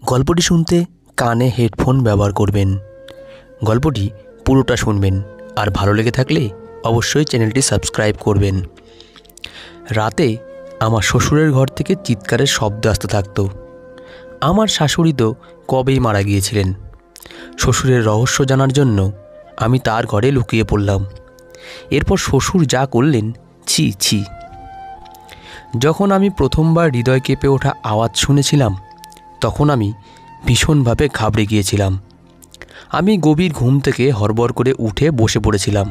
গল্পটি শুনতে কানে হেডফোন ব্যবহার করবেন। গল্পটি পুরোটা শুনবেন আর ভালো লেগে থাকলে অবশ্যই চ্যানেলটি সাবস্ক্রাইব করবেন। রাতে আমার শ্বশুরের ঘর থেকে চিৎকারের শব্দ আসতে থাকতো। আমার শাশুড়ি তো কবেই মারা গিয়েছিলেন। শ্বশুরের রহস্য জানার জন্য আমি তার ঘরে লুকিয়ে পড়লাম। এরপর শ্বশুর যা করলেন, ছি ছি। যখন আমি প্রথমবার হৃদয় কেঁপে ওঠা আওয়াজ শুনেছিলাম তখন আমি ভীষণভাবে ঘাবড়ে গিয়েছিলাম। আমি গভীর ঘুম থেকে হড়বড় করে উঠে বসে পড়েছিলাম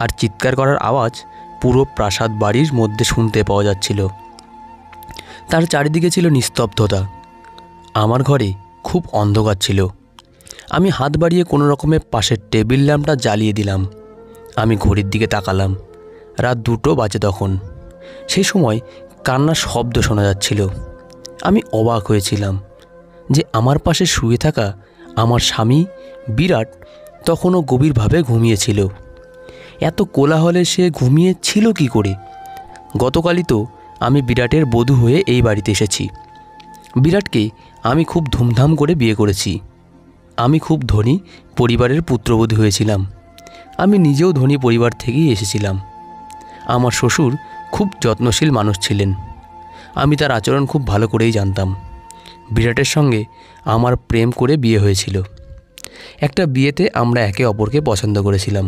আর চিৎকার করার আওয়াজ পুরো প্রাসাদ বাড়ির মধ্যে শুনতে পাওয়া যাচ্ছিল। তার চারিদিকে ছিল নিস্তব্ধতা। আমার ঘরে খুব অন্ধকার ছিল। আমি হাত বাড়িয়ে কোনো রকমে পাশের টেবিল ল্যাম্পটা জ্বালিয়ে দিলাম। আমি ঘড়ির দিকে তাকালাম। রাত 2টো বাজে তখন। সেই সময় কান্নার শব্দ শোনা যাচ্ছিল। আমি অবাক হয়েছিলাম যে আমার পাশে শুয়ে থাকা আমার স্বামী বিরাট তখনও গভীরভাবে ঘুমিয়েছিল। এত কোলাহলে সে ঘুমিয়েছিল কি করে? গতকালই তো আমি বিরাটের বধূ হয়ে এই বাড়িতে এসেছি। বিরাটকে আমি খুব ধুমধাম করে বিয়ে করেছি। আমি খুব ধনী পরিবারের পুত্রবধূ হয়েছিলাম। আমি নিজেও ধনী পরিবার থেকেই এসেছিলাম। আমার শ্বশুর খুব যত্নশীল মানুষ ছিলেন। আমি তার আচরণ খুব ভালো করেই জানতাম। বিরাটের সঙ্গে আমার প্রেম করে বিয়ে হয়েছিল। একটা বিয়েতে আমরা একে অপরকে পছন্দ করেছিলাম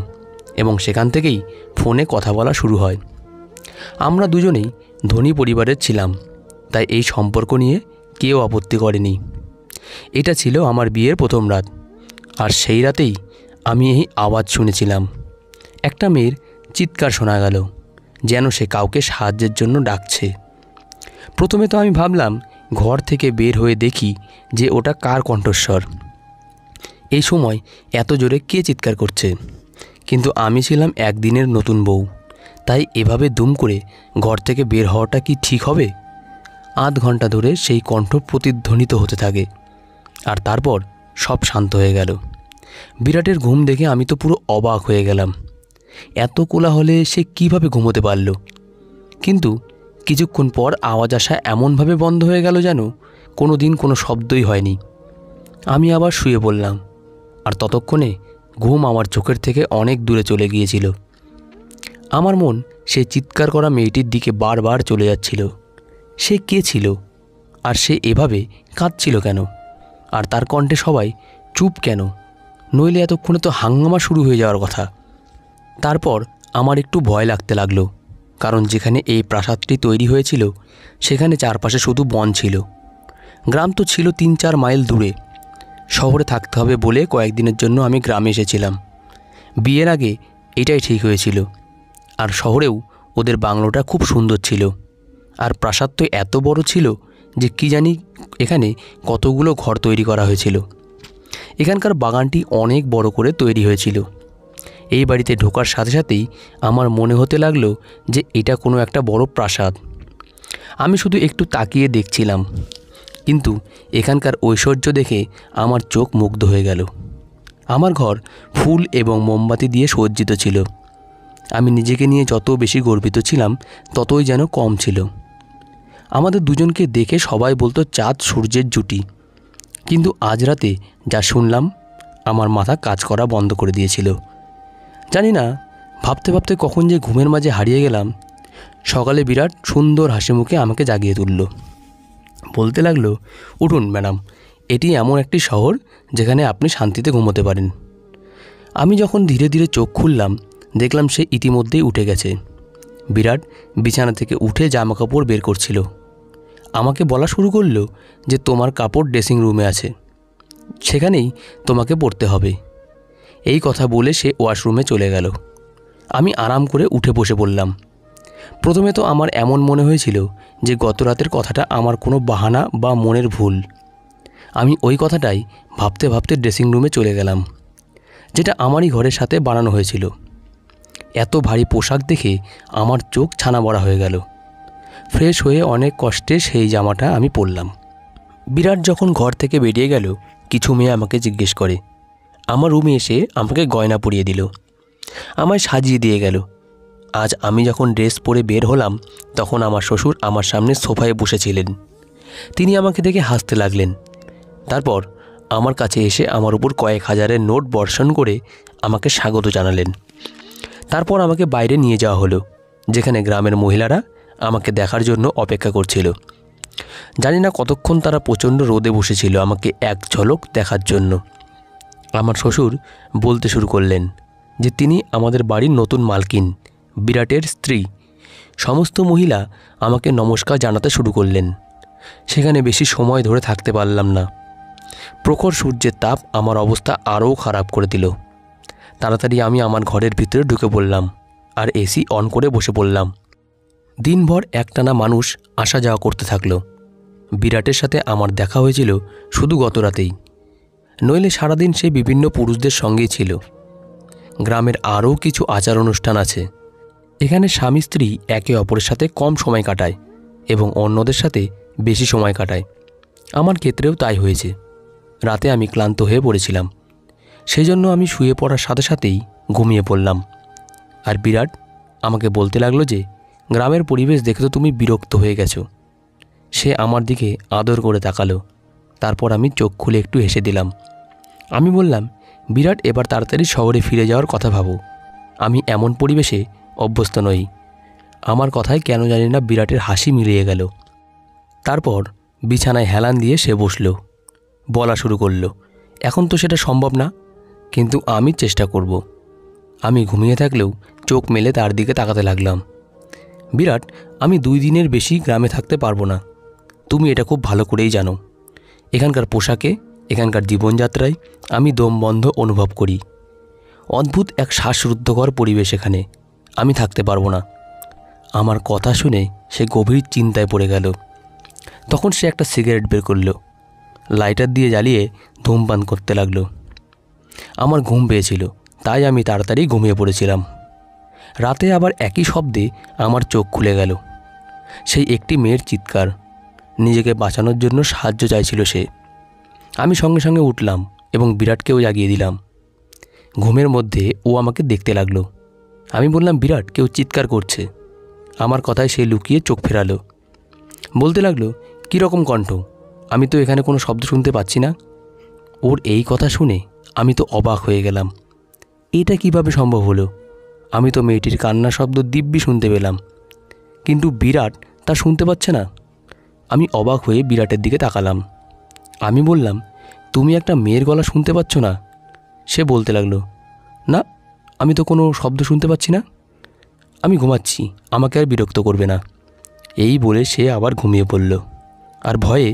এবং সেখান থেকেই ফোনে কথা বলা শুরু হয়। আমরা দুজনেই ধনী পরিবারের ছিলাম, তাই এই সম্পর্ক নিয়ে কেউ আপত্তি করেনি। এটা ছিল আমার বিয়ের প্রথম রাত। আর সেই রাতেই আমি এই আওয়াজ শুনেছিলাম। একটা মেয়ের চিৎকার শোনা গেল, যেন সে কাউকে সাহায্যের জন্য ডাকছে। প্রথমে তো আমি ভাবলাম, ঘর থেকে বের হয়ে দেখি যে ওটা কার কণ্ঠস্বর। এই সময় এত জোরে কে চিৎকার করছে? কিন্তু আমি ছিলাম একদিনের নতুন বউ, তাই এভাবে দুম করে ঘর থেকে বের হওয়াটা কি ঠিক হবে? আধ ঘন্টা ধরে সেই কণ্ঠ প্রতিধ্বনিত হতে থাকে আর তারপর সব শান্ত হয়ে গেল। বিরাটের ঘুম দেখে আমি তো পুরো অবাক হয়ে গেলাম। এত কোলাহলে সে কিভাবে ঘুমোতে পারল? কিন্তু কিছুক্ষণ পর আওয়াজ আসা এমনভাবে বন্ধ হয়ে গেল যেন কোনো দিন কোনো শব্দই হয়নি। আমি আবার শুয়ে পড়লাম আর ততক্ষণে ঘুম আমার চোখের থেকে অনেক দূরে চলে গিয়েছিল। আমার মন সেই চিৎকার করা মেয়েটির দিকে বারবার চলে যাচ্ছিল। সে কে ছিল? আর সে এভাবে কাঁদছিল কেন? আর তার কণ্ঠে সবাই চুপ কেন? নইলে এতক্ষণে তো হাঙ্গামা শুরু হয়ে যাওয়ার কথা। তারপর আমার একটু ভয় লাগতে লাগলো, কারণ যেখানে এই প্রাসাদটি তৈরি হয়েছিল সেখানে চারপাশে শুধু বন ছিল। গ্রাম তো ছিল 3-4 মাইল দূরে। শহরে থাকতে হবে বলে কয়েকদিনের জন্য আমি গ্রামে এসেছিলাম। বিয়ের আগে এটাই ঠিক হয়েছিল। আর শহরেও ওদের বাংলোটা খুব সুন্দর ছিল। আর প্রাসাদ তো এত বড় ছিল যে কি জানি এখানে কতগুলো ঘর তৈরি করা হয়েছিল। এখানকার বাগানটি অনেক বড় করে তৈরি হয়েছিল। এই বাড়িতে ঢোকার সাথে সাথেই আমার মনে হতে লাগলো যে এটা কোনো একটা বড় প্রাসাদ। আমি শুধু একটু তাকিয়ে দেখছিলাম, কিন্তু এখানকার ঐশ্বর্য দেখে আমার চোখ মুগ্ধ হয়ে গেল। আমার ঘর ফুল এবং মোমবাতি দিয়ে সজ্জিত ছিল। আমি নিজেকে নিয়ে যত বেশি গর্বিত ছিলাম ততই যেন কম ছিল। আমাদের দুজনকে দেখে সবাই বলতো চাঁদ সূর্যের জুটি। কিন্তু আজ রাতে যা শুনলাম আমার মাথা কাজ করা বন্ধ করে দিয়েছিল। জানি না ভাবতে ভাবতে কখন যে ঘুমের মাঝে হারিয়ে গেলাম। সকালে বিরাট সুন্দর হাসি মুখে আমাকে জাগিয়ে তুলল। বলতে লাগলো, উঠুন ম্যাডাম, এটি এমন একটি শহর যেখানে আপনি শান্তিতে ঘুমোতে পারেন। আমি যখন ধীরে ধীরে চোখ খুললাম দেখলাম সে ইতিমধ্যেই উঠে গেছে। বিরাট বিছানা থেকে উঠে জামা কাপড় বের করছিল। আমাকে বলা শুরু করলো যে তোমার কাপড় ড্রেসিং রুমে আছে, সেখানেই তোমাকে পরতে হবে। এই কথা বলে সে ওয়াশরুমে চলে গেল। আমি আরাম করে উঠে বসে পড়লাম। প্রথমে তো আমার এমন মনে হয়েছিল যে গত রাতের কথাটা আমার কোনো বাহানা বা মনের ভুল। আমি ওই কথাটাই ভাবতে ভাবতে ড্রেসিং রুমে চলে গেলাম, যেটা আমারই ঘরের সাথে বানানো হয়েছিল। এত ভারী পোশাক দেখে আমার চোখ ছানা বড়া হয়ে গেল। ফ্রেশ হয়ে অনেক কষ্টে সেই জামাটা আমি পরলাম। বিরাট যখন ঘর থেকে বেরিয়ে গেল কিছু মেয়ে আমাকে জিজ্ঞেস করে। আমার রুমে এসে আমাকে গয়না পরিয়ে দিল, আমায় সাজিয়ে দিয়ে গেল। আজ আমি যখন ড্রেস পরে বের হলাম তখন আমার শ্বশুর আমার সামনে সোফায় বসেছিলেন। তিনি আমাকে দেখে হাসতে লাগলেন। তারপর আমার কাছে এসে আমার উপর কয়েক হাজারের নোট বর্ষণ করে আমাকে স্বাগত জানালেন। তারপর আমাকে বাইরে নিয়ে যাওয়া হলো, যেখানে গ্রামের মহিলারা আমাকে দেখার জন্য অপেক্ষা করছিল। জানি না কতক্ষণ তারা প্রচণ্ড রোদে বসেছিল আমাকে এক ঝলক দেখার জন্য। আমার শ্বশুর বলতে শুরু করলেন যে তিনি আমাদের বাড়ির নতুন মালকিন, বিরাটের স্ত্রী। সমস্ত মহিলা আমাকে নমস্কার জানাতে শুরু করলেন। সেখানে বেশি সময় ধরে থাকতে পারলাম না। প্রখর সূর্যের তাপ আমার অবস্থা আরও খারাপ করে দিল। তাড়াতাড়ি আমি আমার ঘরের ভিতরে ঢুকে পড়লাম আর এসি অন করে বসে পড়লাম। দিনভর একটানা মানুষ আসা যাওয়া করতে থাকলো। বিরাটের সাথে আমার দেখা হয়েছিল শুধু গত রাতেই, নইলে সারাদিন সে বিভিন্ন পুরুষদের সঙ্গেই ছিল। গ্রামের আরও কিছু আচার অনুষ্ঠান আছে। এখানে স্বামী স্ত্রী একে অপরের সাথে কম সময় কাটায় এবং অন্যদের সাথে বেশি সময় কাটায়। আমার ক্ষেত্রেও তাই হয়েছে। রাতে আমি ক্লান্ত হয়ে পড়েছিলাম, সেই জন্য আমি শুয়ে পড়ার সাথে সাথেই ঘুমিয়ে পড়লাম। আর বিরাট আমাকে বলতে লাগলো যে গ্রামের পরিবেশ দেখে তো তুমি বিরক্ত হয়ে গেছো। সে আমার দিকে আদর করে তাকালো। তারপর আমি চোখ খুলে একটু হেসে দিলাম। আমি বললাম, বিরাট, এবার তাড়াতাড়ি শহরে ফিরে যাওয়ার কথা ভাবো। আমি এমন পরিবেশে অভ্যস্ত নই। আমার কথায় কেন জানি না বিরাটের হাসি মিলিয়ে গেল। তারপর বিছানায় হেলান দিয়ে সে বসল, বলা শুরু করলো, এখন তো সেটা সম্ভব না, কিন্তু আমি চেষ্টা করব। আমি ঘুমিয়ে থাকলেও চোখ মেলে তার দিকে তাকাতে লাগলাম। বিরাট, আমি 2 দিনের বেশি গ্রামে থাকতে পারবো না। তুমি এটা খুব ভালো করেই জানো। এখানকার পোশাকে, এখানকার জীবনযাত্রায় আমি দমবন্ধ অনুভব করি। অদ্ভুত এক শ্বাসরুদ্ধকর পরিবেশ এখানে। আমি থাকতে পারবো না। আমার কথা শুনে সে গভীর চিন্তায় পড়ে গেল। তখন সে একটা সিগারেট বের করলো, লাইটার দিয়ে জ্বালিয়ে ধূমপান করতে লাগলো। আমার ঘুম পেয়েছিল, তাই আমি তাড়াতাড়ি ঘুমিয়ে পড়েছিলাম। রাতে আবার একই শব্দে আমার চোখ খুলে গেল। সেই একটি মেয়ের চিৎকার। নিজেকে বাঁচানোর জন্য সাহায্য চাইছিল সে। আমি সঙ্গে সঙ্গে উঠলাম এবং বিরাটকেও জাগিয়ে দিলাম। ঘুমের মধ্যে ও আমাকে দেখতে লাগলো। আমি বললাম, বিরাট, কেউ চিৎকার করছে। আমার কথায় সে লুকিয়ে চোখ ফেরালো। বলতে লাগলো, কীরকম কণ্ঠ? আমি তো এখানে কোনো শব্দ শুনতে পাচ্ছি না। ওর এই কথা শুনে আমি তো অবাক হয়ে গেলাম। এটা কিভাবে সম্ভব হলো? আমি তো মেয়েটির কান্নার শব্দ দিব্যি শুনতে পেলাম, কিন্তু বিরাট তা শুনতে পাচ্ছে না। আমি অবাক হয়ে বিরাটের দিকে তাকালাম। আমি বললাম, তুমি একটা মেয়ের গলা শুনতে পাচ্ছ না? সে বলতে লাগলো, না, আমি তো কোনো শব্দ শুনতে পাচ্ছি না। আমি ঘুমাচ্ছি, আমাকে আর বিরক্ত করবে না। এই বলে সে আবার ঘুমিয়ে পড়ল। আর ভয়ে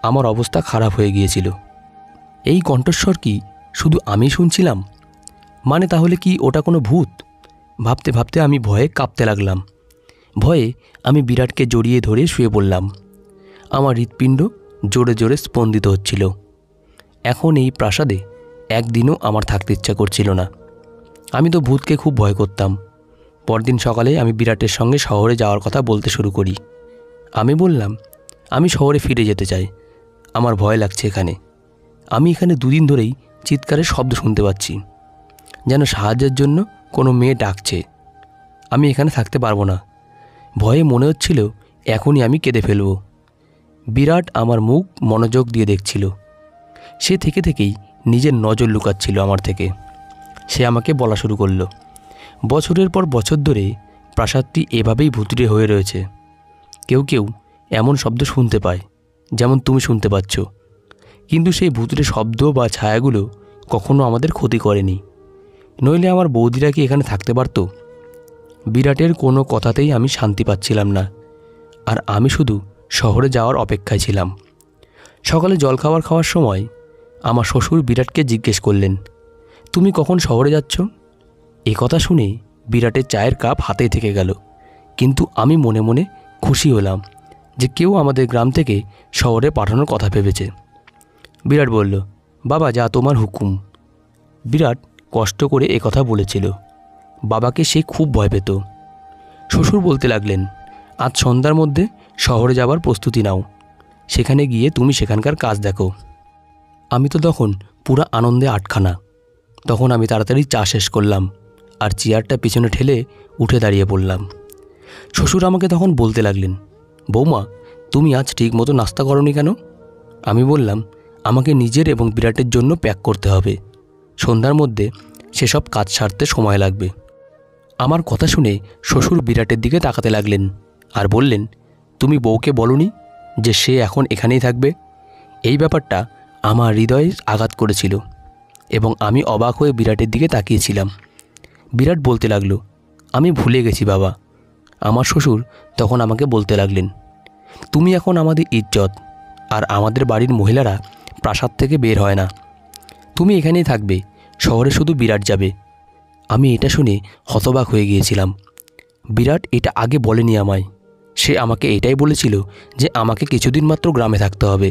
আমার অবস্থা খারাপ হয়ে গিয়েছিল। এই কণ্ঠস্বর কি শুধু আমি শুনছিলাম? মানে তাহলে কি ওটা কোনো ভূত? ভাবতে ভাবতে আমি ভয়ে কাঁপতে লাগলাম। ভয়ে আমি বিরাটকে জড়িয়ে ধরে শুয়ে পড়লাম। আমার হৃৎপিণ্ড জোরে জোরে স্পন্দিত হচ্ছিল। এখন এই প্রাসাদে একদিনও আমার থাকতে ইচ্ছা করছিল না। আমি তো ভূতকে খুব ভয় করতাম। পরদিন সকালে আমি বিরাটের সঙ্গে শহরে যাওয়ার কথা বলতে শুরু করি। আমি বললাম, আমি শহরে ফিরে যেতে চাই। আমার ভয় লাগছে এখানে। আমি এখানে 2 দিন ধরেই চিৎকারের শব্দ শুনতে পাচ্ছি, যেন সাহায্যের জন্য কোনো মেয়ে ডাকছে। আমি এখানে থাকতে পারবো না। ভয়ে মনে হচ্ছিল এখনই আমি কেঁদে ফেলব। বিরাট আমার মুখ মনোযোগ দিয়ে দেখছিল। সে থেকে থেকেই নিজের নজর লুকাচ্ছিল আমার থেকে। সে আমাকে বলা শুরু করলো, বছরের পর বছর ধরে প্রাসাদটি এভাবেই ভুতুড়ে হয়ে রয়েছে। কেউ কেউ এমন শব্দ শুনতে পায়, যেমন তুমি শুনতে পাচ্ছ, কিন্তু সেই ভুতুড়ে শব্দ বা ছায়াগুলো কখনো আমাদের ক্ষতি করেনি। নইলে আমার বৌদিরা কি এখানে থাকতে পারত? বিরাটের কোনো কথাতেই আমি শান্তি পাচ্ছিলাম না। আর আমি শুধু শহরে যাওয়ার অপেক্ষায় ছিলাম। সকালে জলখাবার খাওয়ার সময় আমার শ্বশুর বিরাটকে জিজ্ঞেস করলেন, তুমি কখন শহরে যাচ্ছ? এ কথা শুনে বিরাটের চায়ের কাপ হাতেই থেকে গেল। কিন্তু আমি মনে মনে খুশি হলাম যে কেউ আমাদের গ্রাম থেকে শহরে পাঠানোর কথা ভেবেছে। বিরাট বলল, বাবা, যা তোমার হুকুম। বিরাট কষ্ট করে এ কথা বলেছিল। বাবাকে সে খুব ভয় পেত। শ্বশুর বলতে লাগলেন, আজ সন্ধ্যার মধ্যে শহরে যাবার প্রস্তুতি নাও। সেখানে গিয়ে তুমি সেখানকার কাজ দেখো। আমি তো তখন পুরা আনন্দে আটখানা। তখন আমি তাড়াতাড়ি চা শেষ করলাম আর চেয়ারটা পিছনে ঠেলে উঠে দাঁড়িয়ে পড়লাম। শ্বশুর আমাকে তখন বলতে লাগলেন, বৌমা, তুমি আজ ঠিক মতো নাস্তা করোনি কেন? আমি বললাম, আমাকে নিজের এবং বিরাটের জন্য প্যাক করতে হবে। সন্ধ্যার মধ্যে সেসব কাজ সারতে সময় লাগবে। আমার কথা শুনে শ্বশুর বিরাটের দিকে তাকাতে লাগলেন আর বললেন, তুমি বউকে বলনি যে সে এখন এখানেই থাকবে? এই ব্যাপারটা আমার হৃদয়ে আঘাত করেছিল এবং আমি অবাক হয়ে বিরাটের দিকে তাকিয়েছিলাম। বিরাট বলতে লাগলো, আমি ভুলে গেছি বাবা। আমার শ্বশুর তখন আমাকে বলতে লাগলেন, তুমি এখন আমাদের ইজ্জত, আর আমাদের বাড়ির মহিলারা প্রাসাদ থেকে বের হয় না। তুমি এখানেই থাকবে, শহরে শুধু বিরাট যাবে। আমি এটা শুনে হতবাক হয়ে গিয়েছিলাম। বিরাট এটা আগে বলেনি আমায়। সে আমাকে এটাই বলেছিল যে আমাকে কিছুদিন মাত্র গ্রামে থাকতে হবে,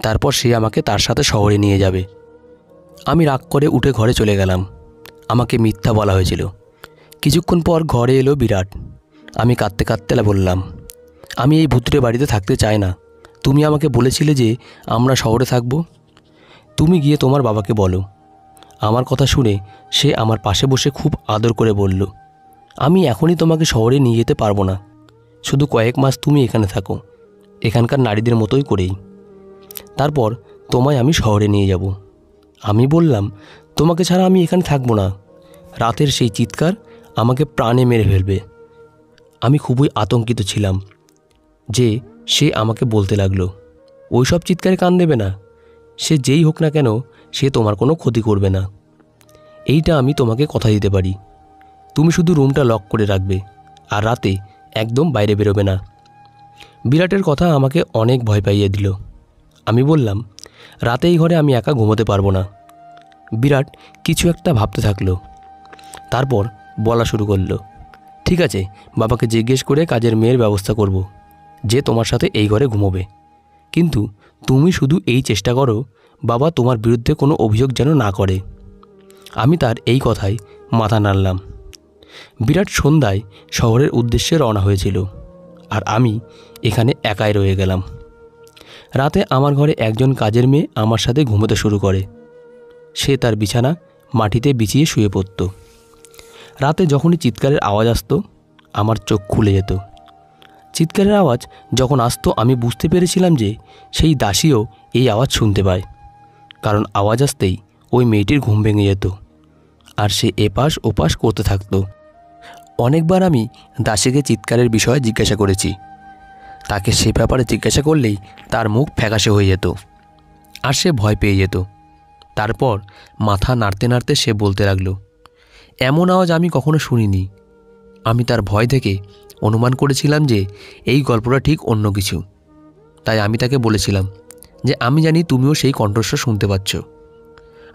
তারপর সে আমাকে তার সাথে শহরে নিয়ে যাবে। আমি রাগ করে উঠে ঘরে চলে গেলাম। আমাকে মিথ্যা বলা হয়েছিল। কিছুক্ষণ পর ঘরে এলো বিরাট। আমি কাঁদতে কাঁদতে বললাম, আমি এই ভূতুড়ে বাড়িতে থাকতে চাই না। তুমি আমাকে বলেছিলে যে আমরা শহরে থাকব। তুমি গিয়ে তোমার বাবাকে বলো। আমার কথা শুনে সে আমার পাশে বসে খুব আদর করে বলল, আমি এখনই তোমাকে শহরে নিয়ে যেতে পারবো না। শুধু কয়েক মাস তুমি এখানে থাকো, এখানকার নারীদের মতোই করেই। তারপর তোমায় আমি শহরে নিয়ে যাব। আমি বললাম, তোমাকে ছাড়া আমি এখানে থাকবো না। রাতের সেই চিৎকার আমাকে প্রাণে মেরে ফেলবে। আমি খুবই আতঙ্কিত ছিলাম যে সে আমাকে বলতে লাগলো, ওই সব চিৎকারে কান দেবে না। সে যেই হোক না কেন, সে তোমার কোনো ক্ষতি করবে না। এইটা আমি তোমাকে কথা দিতে পারি। তুমি শুধু রুমটা লক করে রাখবে আর রাতে একদম বাইরে বেরোবে না। বিরাটের কথা আমাকে অনেক ভয় পাইয়ে দিল। আমি বললাম, রাতে এই ঘরে আমি একা ঘুমোতে পারবো না। বিরাট কিছু একটা ভাবতে থাকলো। তারপর বলা শুরু করলো, ঠিক আছে, বাবাকে জিজ্ঞেস করে কাজের মেয়ের ব্যবস্থা করব, যে তোমার সাথে এই ঘরে ঘুমোবে। কিন্তু তুমি শুধু এই চেষ্টা করো বাবা তোমার বিরুদ্ধে কোনো অভিযোগ যেন না করে। আমি তার এই কথায় মাথা নাড়লাম। বিরাট সন্ধ্যায় শহরের উদ্দেশ্যে রওনা হয়েছিল, আর আমি এখানে একাই রয়ে গেলাম। রাতে আমার ঘরে একজন কাজের মেয়ে আমার সাথে ঘুমোতে শুরু করে। সে তার বিছানা মাটিতে বিছিয়ে শুয়ে পড়ত। রাতে যখনই চিৎকারের আওয়াজ আসতো, আমার চোখ খুলে যেত। চিৎকারের আওয়াজ যখন আসতো, আমি বুঝতে পেরেছিলাম যে সেই দাসীও এই আওয়াজ শুনতে পায়, কারণ আওয়াজ আসতেই ওই মেয়েটির ঘুম ভেঙে যেত আর সে এপাশ ওপাশ করতে থাকতো। অনেকবার আমি দাসীকে চিৎকারের বিষয়ে জিজ্ঞাসা করেছি। তাকে সে ব্যাপারে জিজ্ঞাসা করলেই তার মুখ ফ্যাকাশে হয়ে যেত আর সে ভয় পেয়ে যেত। তারপর মাথা নাড়তে নাড়তে সে বলতে লাগলো, এমন আওয়াজ আমি কখনো শুনিনি। আমি তার ভয় থেকে অনুমান করেছিলাম যে এই গল্পটা ঠিক অন্য কিছু। তাই আমি তাকে বলেছিলাম যে আমি জানি তুমিও সেই কণ্ঠস্বর শুনতে পাচ্ছ।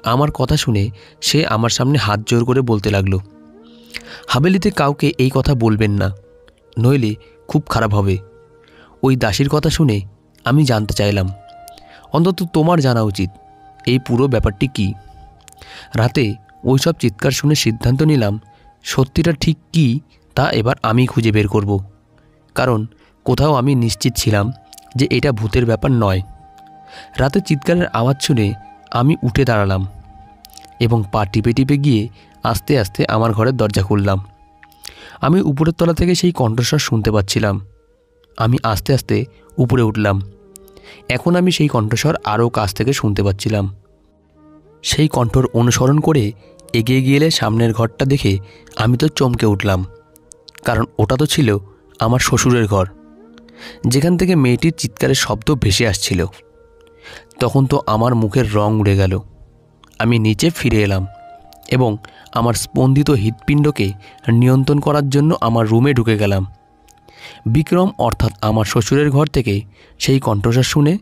আমার কথা শুনে সে আমার সামনে হাত জোর করে বলতে লাগলো, হাভেলিতে কাউকে এই কথা বলবেন না, নইলে খুব খারাপ হবে। ওই দাসীর কথা শুনে আমি জানতে চাইলাম, অন্তত তোমার জানা উচিত এই পুরো ব্যাপারটি কী। রাতে ওই সব চিৎকার শুনে সিদ্ধান্ত নিলাম সত্যিটা ঠিক কী তা এবার আমি খুঁজে বের করব, কারণ কোথাও আমি নিশ্চিত ছিলাম যে এটা ভূতের ব্যাপার নয়। রাতে চিৎকারের আওয়াজ শুনে আমি উঠে দাঁড়ালাম এবং পা টিপে টিপে গিয়ে আস্তে আস্তে আমার ঘরের দরজা খুললাম। আমি উপরের তলা থেকে সেই কণ্ঠস্বর শুনতে পাচ্ছিলাম। আমি আস্তে আস্তে উপরে উঠলাম। এখন আমি সেই কণ্ঠস্বর আরও কাছ থেকে শুনতে পাচ্ছিলাম। সেই কণ্ঠর অনুসরণ করে এগিয়ে গেলে সামনের ঘরটা দেখে আমি তো চমকে উঠলাম, কারণ ওটা তো ছিল আমার শ্বশুরের ঘর, যেখান থেকে মেয়েটির চিৎকারের শব্দ ভেসে আসছিল। তখন তো আমার মুখের রং উড়ে গেল। আমি নিচে ফিরে এলাম এবং আমার স্পন্দিত হৃৎপিণ্ডকে নিয়ন্ত্রণ করার জন্য আমার রুমে ঢুকে গেলাম। বিক্রম অর্থাৎ আমার শ্বশুরের ঘর থেকে সেই কণ্ঠস্বর শুনে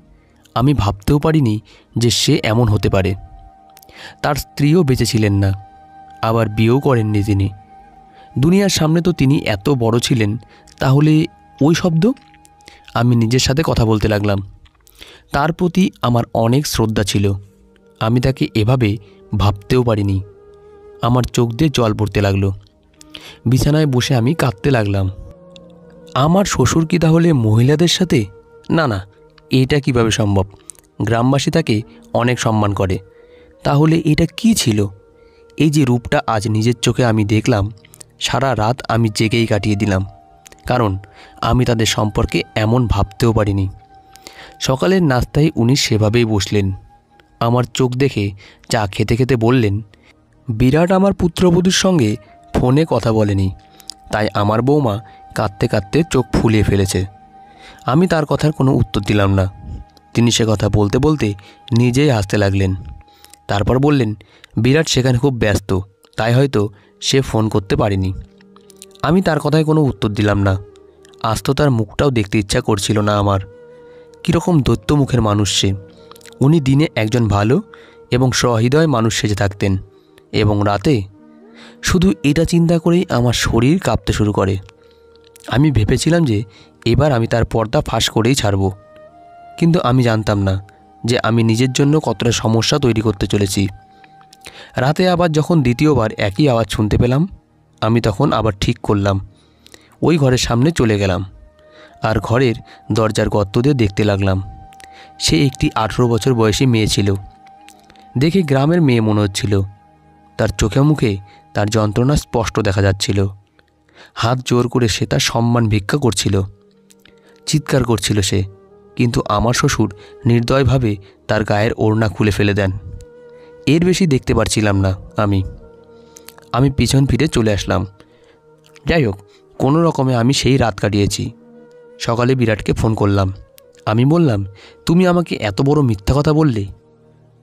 আমি ভাবতেও পারিনি যে সে এমন হতে পারে। তার স্ত্রীও বেঁচে ছিলেন না, আবার বিয়েও করেননি তিনি। দুনিয়ার সামনে তো তিনি এত বড় ছিলেন, তাহলে ওই শব্দ? আমি নিজের সাথে কথা বলতে লাগলাম। তার প্রতি আমার অনেক শ্রদ্ধা ছিল। আমি তাকে এভাবে ভাবতেও পারিনি। আমার চোখ দিয়ে জল পড়তে লাগলো। বিছানায় বসে আমি কাঁদতে লাগলাম। আমার শ্বশুর কি তাহলে মহিলাদের সাথে? না না, এটা কিভাবে সম্ভব? গ্রামবাসী তাকে অনেক সম্মান করে। তাহলে এটা কি ছিল? এই যে রূপটা আজ নিজের চোখে আমি দেখলাম, সারা রাত আমি জেগেই কাটিয়ে দিলাম, কারণ আমি তাদের সম্পর্কে এমন ভাবতেও পারিনি। সকালের নাস্তায় উনি সেভাবেই বসলেন আমার চোখ দেখে চা খেতে খেতে বললেন, বিরাট আমার পুত্রবধূর সঙ্গে ফোনে কথা বলেনি, তাই আমার বৌমা কাঁদতে কাঁদতে চোখ ফুলিয়ে ফেলেছে। আমি তার কথার কোনো উত্তর দিলাম না। তিনি সে কথা বলতে বলতে নিজেই হাসতে লাগলেন। তারপর বললেন, বিরাট সেখানে খুব ব্যস্ত, তাই হয়তো সে ফোন করতে পারেনি। আমি তার কথায় কোনো উত্তর দিলাম না। আজ তো তার মুখটাও দেখতে ইচ্ছা করছিল না আমার। কীরকম দৈত্য মুখের মানুষ সে। উনি দিনে একজন ভালো এবং সহৃদয় মানুষ সেজে থাকতেন, এবং রাতে শুধু এটা চিন্তা করেই আমার শরীর কাঁপতে শুরু করে। আমি ভেবেছিলাম যে এবার আমি তার পর্দা ফাঁস করেই ছাড়ব, কিন্তু আমি জানতাম না যে আমি নিজের জন্য কতটা সমস্যা তৈরি করতে চলেছি। রাতে আবার যখন দ্বিতীয়বার একই আওয়াজ শুনতে পেলাম, আমি তখন আবার ঠিক করলাম, ওই ঘরের সামনে চলে গেলাম আর ঘরের দরজার গর্ত দিয়ে দেখতে লাগলাম। সে একটি 18 বছর বয়সী মেয়ে ছিল। দেখে গ্রামের মেয়ে মনে হচ্ছিল। তার চোখে মুখে তার যন্ত্রণা স্পষ্ট দেখা যাচ্ছিল। হাত জোর করে সে তার সম্মান ভিক্ষা করছিল, চিৎকার করছিল সে। কিন্তু আমার শ্বশুর নির্দয়ভাবে তার গায়ের ওড়না খুলে ফেলে দেন। এর বেশি দেখতে পারছিলাম না। আমি পিছন ফিরে চলে আসলাম। যাই হোক, কোনো রকমে আমি সেই রাত কাটিয়েছি। সকালে বিরাটকে ফোন করলাম। আমি বললাম, তুমি আমাকে এত বড় মিথ্যা কথা বললে।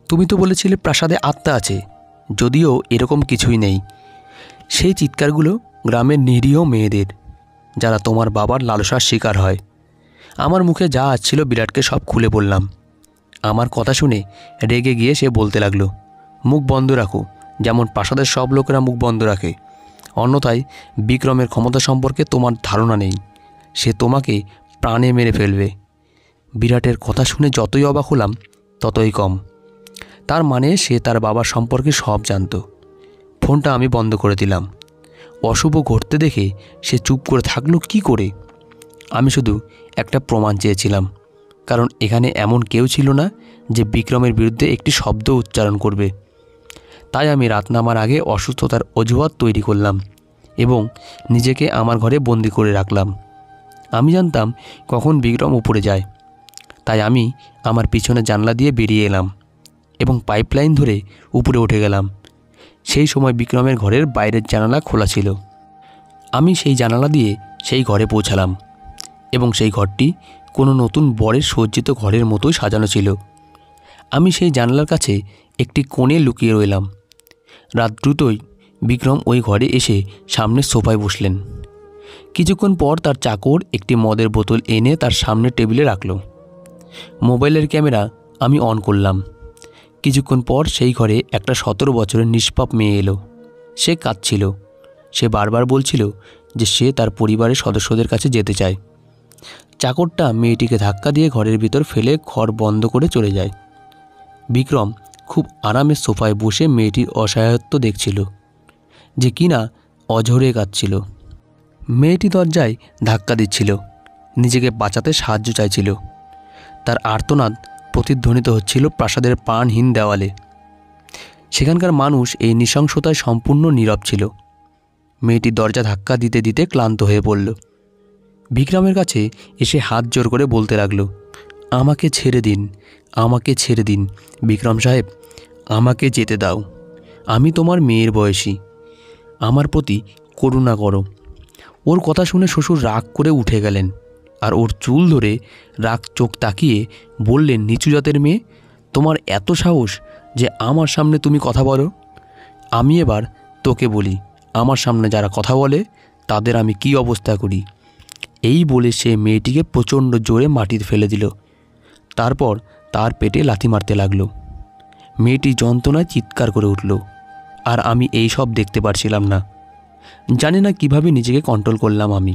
তুমি তো বলেছিলে প্রাসাদে আত্মা আছে, যদিও এরকম কিছুই নেই। সেই চিৎকারগুলো গ্রামের নিরীহ মেয়েদের, যারা তোমার বাবার লালসার শিকার হয়। আমার মুখে যা আসছিল বিরাটকে সব খুলে বললাম। আমার কথা শুনে রেগে গিয়ে সে বলতে লাগলো, মুখ বন্ধ রাখো, যেমন প্রাসাদের সব লোকেরা মুখ বন্ধ রাখে। অন্যথায় বিক্রমের ক্ষমতা সম্পর্কে তোমার ধারণা নেই। সে তোমাকে প্রাণে মেরে ফেলবে। বিরাটের কথা শুনে যতই অবাক হলাম ততই কম। তার মানে সে তার বাবার সম্পর্কে সব জানত। ফোনটা আমি বন্ধ করে দিলাম। অশুভ ঘটতে দেখে সে চুপ করে থাকলো কি করে? আমি শুধু একটা প্রমাণ চেয়েছিলাম, কারণ এখানে এমন কেউ ছিল না যে বিক্রমের বিরুদ্ধে একটি শব্দ উচ্চারণ করবে। তাই আমি রাত নামার আগে অসুস্থতার অজুহাত তৈরি করলাম এবং নিজেকে আমার ঘরে বন্দি করে রাখলাম। আমি জানতাম কখন বিক্রম উপরে যায়, তাই আমি আমার পিছনে জানলা দিয়ে বেরিয়ে এলাম এবং পাইপলাইন ধরে উপরে উঠে গেলাম। সেই সময় বিক্রমের ঘরের বাইরের জানালা খোলা ছিল। আমি সেই জানালা দিয়ে সেই ঘরে পৌঁছালাম এবং সেই ঘরটি কোনো নতুন বরের সজ্জিত ঘরের মতোই সাজানো ছিল। আমি সেই জানালার কাছে একটি কোণে লুকিয়ে রইলাম। রাত দ্রুতই বিক্রম ওই ঘরে এসে সামনের সোফায় বসলেন। কিছুক্ষণ পর তার চাকর একটি মদের বোতল এনে তার সামনে টেবিলে রাখল। মোবাইলের ক্যামেরা আমি অন করলাম। কিছুক্ষণ পর সেই ঘরে একটা 17 বছরের নিষ্পাপ মেয়ে এলো। সে কাঁদছিল। সে বারবার বলছিল যে সে তার পরিবারের সদস্যদের কাছে যেতে চায়। চাকরটা মেয়েটিকে ধাক্কা দিয়ে ঘরের ভিতর ফেলে ঘর বন্ধ করে চলে যায়। বিক্রম খুব আরামে সোফায় বসে মেয়েটির অসহায়ত্ব দেখছিল, যে কিনা অঝরে কাঁদছিল। মেয়েটি দরজায় ধাক্কা দিচ্ছিল, নিজেকে বাঁচাতে সাহায্য চাইছিল। তার আর্তনাদ প্রতিধ্বনিত হচ্ছিল প্রাসাদের প্রাণহীন দেওয়ালে। সেখানকার মানুষ এই নৃশংসতায় সম্পূর্ণ নীরব ছিল। মেয়েটি দরজা ধাক্কা দিতে দিতে ক্লান্ত হয়ে পড়ল। বিক্রমের কাছে এসে হাত জোর করে বলতে লাগলো, আমাকে ছেড়ে দিন, আমাকে ছেড়ে দিন বিক্রম সাহেব, আমাকে যেতে দাও। আমি তোমার মেয়ের বয়সী, আমার প্রতি করুণা করো। ওর কথা শুনে শ্বশুর রাগ করে উঠে গেলেন আর ওর চুল ধরে রাগ চোখ তাকিয়ে বললেন, নিচু জাতের মেয়ে, তোমার এত সাহস যে আমার সামনে তুমি কথা বলো? আমি এবার তোকে বলি, আমার সামনে যারা কথা বলে তাদের আমি কি অবস্থা করি। এই বলে সে মেয়েটিকে প্রচণ্ড জোরে মাটিতে ফেলে দিল। তারপর তার পেটে লাথি মারতে লাগলো। মেয়েটি যন্ত্রণায় চিৎকার করে উঠল, আর আমি এই সব দেখতে পারছিলাম না। জানি না কিভাবে নিজেকে কন্ট্রোল করলাম। আমি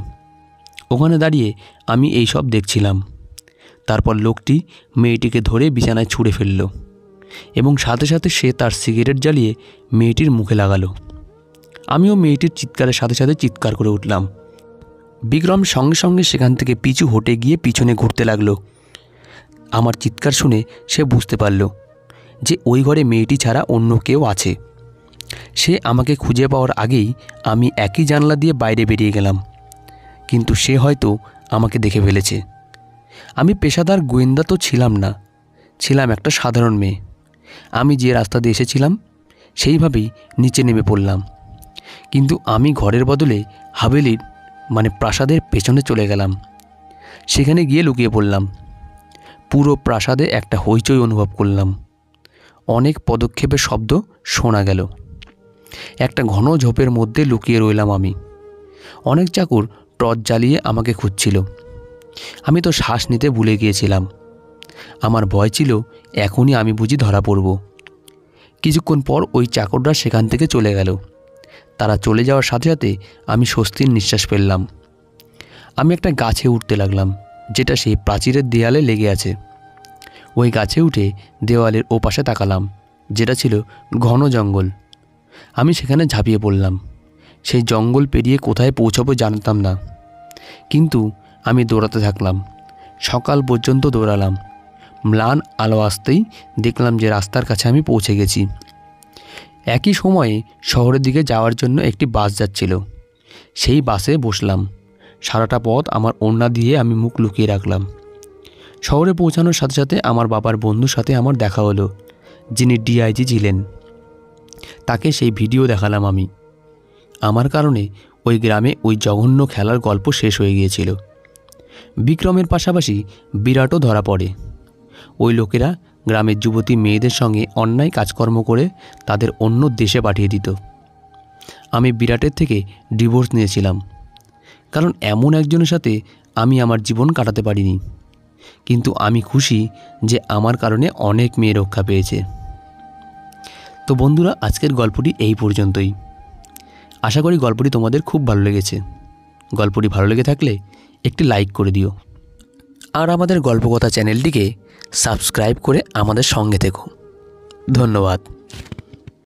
ওখানে দাঁড়িয়ে আমি এই সব দেখছিলাম। তারপর লোকটি মেয়েটিকে ধরে বিছানায় ছুঁড়ে ফেলল এবং সাথে সাথে সে তার সিগারেট জ্বালিয়ে মেয়েটির মুখে লাগালো। আমিও মেয়েটির চিৎকারের সাথে সাথে চিৎকার করে উঠলাম। বিক্রম সঙ্গে সঙ্গে সেখান থেকে পিছু হটে গিয়ে পিছনে ঘুরতে লাগলো। আমার চিৎকার শুনে সে বুঝতে পারল যে ওই ঘরে মেয়েটি ছাড়া অন্য কেউ আছে। সে আমাকে খুঁজে পাওয়ার আগেই আমি একই জানলা দিয়ে বাইরে বেরিয়ে গেলাম, কিন্তু সে হয়তো আমাকে দেখে ফেলেছে। আমি পেশাদার গোয়েন্দা তো ছিলাম না, ছিলাম একটা সাধারণ মেয়ে। আমি যে রাস্তা দিয়ে এসেছিলাম সেইভাবেই নিচে নেমে পড়লাম। কিন্তু আমি ঘরের বদলে হাভেলির প্রাসাদের পেছনে চলে গেলাম। সেখানে গিয়ে লুকিয়ে পড়লাম। পুরো প্রাসাদে একটা হইচই অনুভব করলাম। অনেক পদক্ষেপের শব্দ শোনা গেল। একটা ঘন ঝোপের মধ্যে লুকিয়ে রইলাম আমি। অনেক চাকর টর্চ জ্বালিয়ে আমাকে খুঁজছিল। আমি তো শ্বাস নিতে ভুলে গিয়েছিলাম। আমার ভয় ছিল এখনই আমি বুঝি ধরা পড়ব। কিছুক্ষণ পর ওই চাকররা সেখান থেকে চলে গেল। তারা চলে যাওয়ার সাথে সাথে আমি স্বস্তির নিঃশ্বাস ফেললাম। আমি একটা গাছে উঠতে লাগলাম, যেটা সেই প্রাচীরের দেয়ালে লেগে আছে। ওই গাছে উঠে দেওয়ালের ওপাশে তাকালাম, যেটা ছিল ঘন জঙ্গল। আমি সেখানে ঝাঁপিয়ে পড়লাম। সেই জঙ্গল পেরিয়ে কোথায় পৌঁছাবো জানতাম না, কিন্তু আমি দৌড়াতে থাকলাম। সকাল পর্যন্ত দৌড়ালাম। ম্লান আলো আসতেই দেখলাম যে রাস্তার কাছে আমি পৌঁছে গেছি। একই সময়ে শহরের দিকে যাওয়ার জন্য একটি বাস যাচ্ছিল। সেই বাসে বসলাম। সারাটা পথ আমার ওড়না দিয়ে আমি মুখ লুকিয়ে রাখলাম। শহরে পৌঁছানোর সাথে সাথে আমার বাবার বন্ধুর সাথে আমার দেখা হলো, যিনি ডিআইজি ছিলেন। তাকে সেই ভিডিও দেখালাম আমি। আমার কারণে ওই গ্রামে ওই জঘন্য খেলার গল্প শেষ হয়ে গিয়েছিল। বিক্রমের পাশাপাশি বিরাটও ধরা পড়ে। ওই লোকেরা গ্রামের যুবতী মেয়েদের সঙ্গে অন্যায় কাজকর্ম করে তাদের অন্য দেশে পাঠিয়ে দিত। আমি বিরাটের থেকে ডিভোর্স নিয়েছিলাম, কারণ এমন একজনের সাথে আমি আমার জীবন কাটাতে পারিনি। কিন্তু আমি খুশি যে আমার কারণে অনেক মেয়ে রক্ষা পেয়েছে। তো বন্ধুরা, আজকের গল্পটি এই পর্যন্তই। আশা করি গল্পটি তোমাদের খুব ভালো লেগেছে। গল্পটি ভালো লেগে থাকলে একটি লাইক করে দিও, আর আমাদের গল্পকথা চ্যানেলটিকে সাবস্ক্রাইব করে আমাদের সঙ্গে থেকো। ধন্যবাদ।